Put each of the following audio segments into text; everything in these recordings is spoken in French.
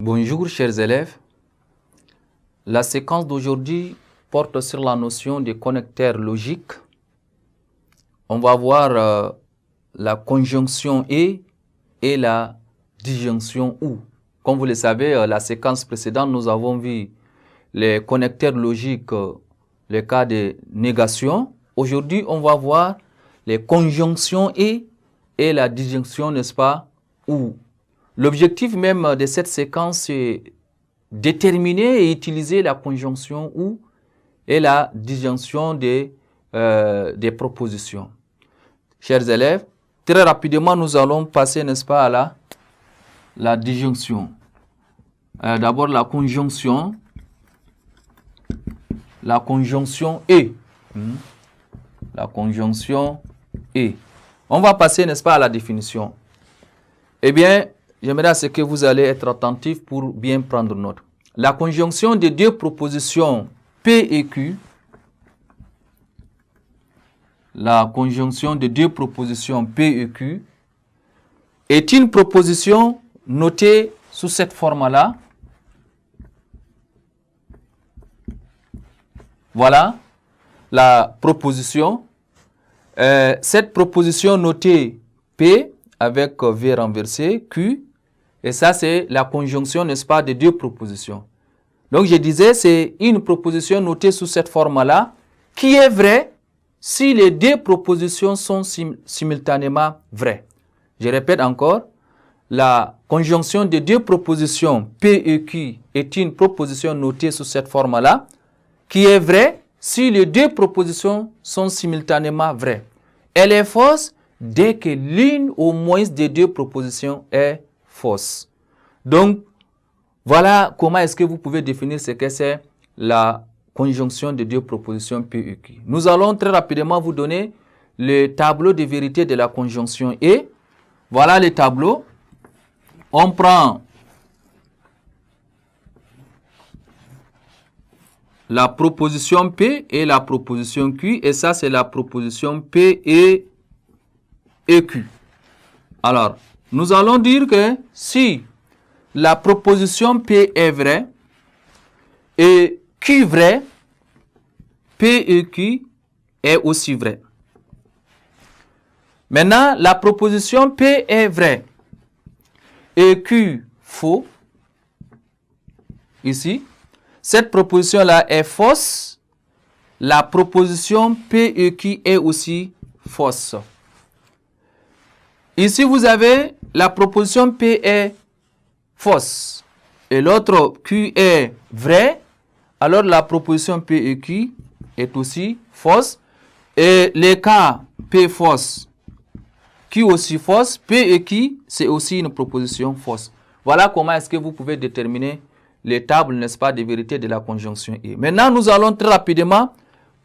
Bonjour chers élèves. La séquence d'aujourd'hui porte sur la notion des connecteurs logiques. On va voir la conjonction et la disjonction ou. Comme vous le savez, la séquence précédente, nous avons vu les connecteurs logiques, les cas de négation. Aujourd'hui, on va voir les conjonctions et la disjonction, n'est-ce pas, ou. L'objectif même de cette séquence, c'est déterminer et utiliser la conjonction ou et la disjonction des propositions. Chers élèves, très rapidement, nous allons passer, n'est-ce pas, à la disjonction. D'abord, la conjonction et. La conjonction et. On va passer, n'est-ce pas, à la définition. Eh bien, j'aimerais à ce que vous allez être attentifs pour bien prendre note. La conjonction de deux propositions P et Q, la conjonction de deux propositions P et Q est une proposition notée sous cette forme-là. Voilà la proposition. Cette proposition notée P avec V renversé, Q, et ça c'est la conjonction, n'est-ce pas, de deux propositions. Donc je disais, c'est une proposition notée sous cette forme-là, qui est vraie si les deux propositions sont simultanément vraies. Je répète encore, la conjonction de deux propositions P et Q est une proposition notée sous cette forme-là, qui est vraie si les deux propositions sont simultanément vraies. Elle est fausse dès que l'une au moins des deux propositions est fausse. Donc, voilà comment est-ce que vous pouvez définir ce que c'est la conjonction de deux propositions P et Q. Nous allons très rapidement vous donner le tableau de vérité de la conjonction et. Voilà le tableau. On prend la proposition P et la proposition Q, et ça c'est la proposition P et Q. Alors, nous allons dire que si la proposition P est vraie et Q vrai, P et Q est aussi vrai. Maintenant, la proposition P est vraie et Q faux. Ici, cette proposition-là est fausse. La proposition P et Q est aussi fausse. Ici, vous avez la proposition P est fausse et l'autre Q est vrai. Alors, la proposition P et Q est aussi fausse. Et les cas P fausse, Q aussi fausse, P et Q, c'est aussi une proposition fausse. Voilà comment est-ce que vous pouvez déterminer les tables, n'est-ce pas, de vérité de la conjonction et. Maintenant, nous allons très rapidement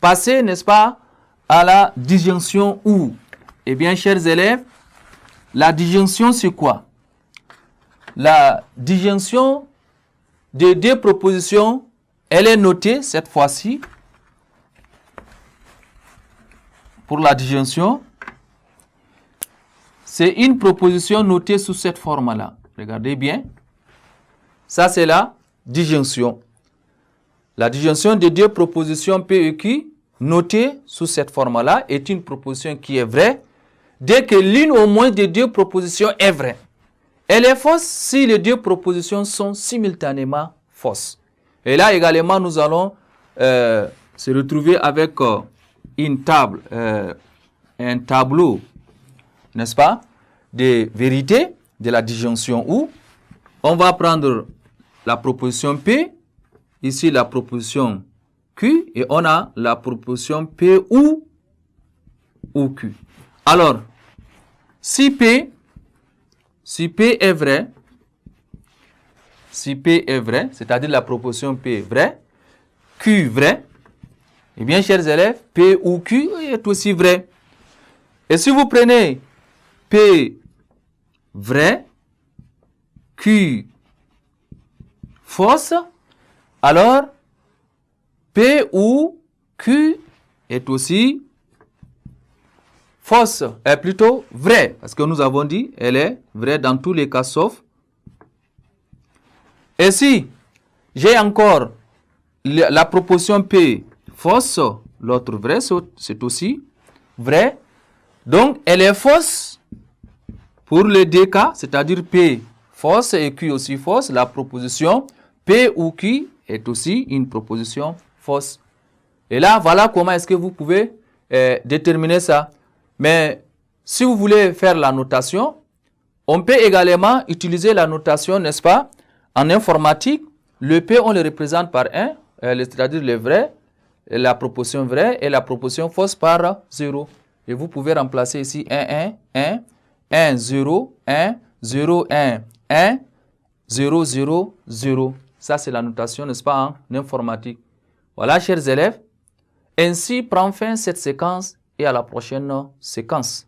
passer, n'est-ce pas, à la disjonction ou. Eh bien, chers élèves, la disjonction, c'est quoi? La disjonction de deux propositions, elle est notée cette fois-ci. Pour la disjonction, c'est une proposition notée sous cette forme-là. Regardez bien. Ça, c'est la disjonction. La disjonction de deux propositions P et Q notée sous cette forme-là est une proposition qui est vraie dès que l'une au moins des deux propositions est vraie. Elle est fausse si les deux propositions sont simultanément fausses. Et là également, nous allons se retrouver avec une table, un tableau, n'est-ce pas, de vérité de la disjonction où on va prendre la proposition P, ici la proposition Q, et on a la proposition P ou Q. Alors, si P est vrai, c'est-à-dire la proposition P est vraie, Q vrai, eh bien, chers élèves, P ou Q est aussi vrai. Et si vous prenez P vrai, Q fausse, alors P ou Q est aussi fausse, est plutôt vraie, parce que nous avons dit elle est vraie dans tous les cas sauf. Et si j'ai encore la proposition P fausse, l'autre vrai, c'est aussi vrai. Donc, elle est fausse pour les deux cas, c'est-à-dire P fausse et Q aussi fausse. La proposition P ou Q est aussi une proposition fausse. Et là, voilà comment est-ce que vous pouvez déterminer ça. Mais si vous voulez faire la notation, on peut également utiliser la notation, n'est-ce pas? En informatique, le P, on le représente par 1, c'est-à-dire le vrai, la proposition vraie et la proposition fausse par 0. Et vous pouvez remplacer ici 1, 1, 1, 1, 0, 1, 0, 1, 1, 0, 0, 0. Ça, c'est la notation, n'est-ce pas, en informatique. Voilà, chers élèves. Ainsi prend fin cette séquence et à la prochaine séquence.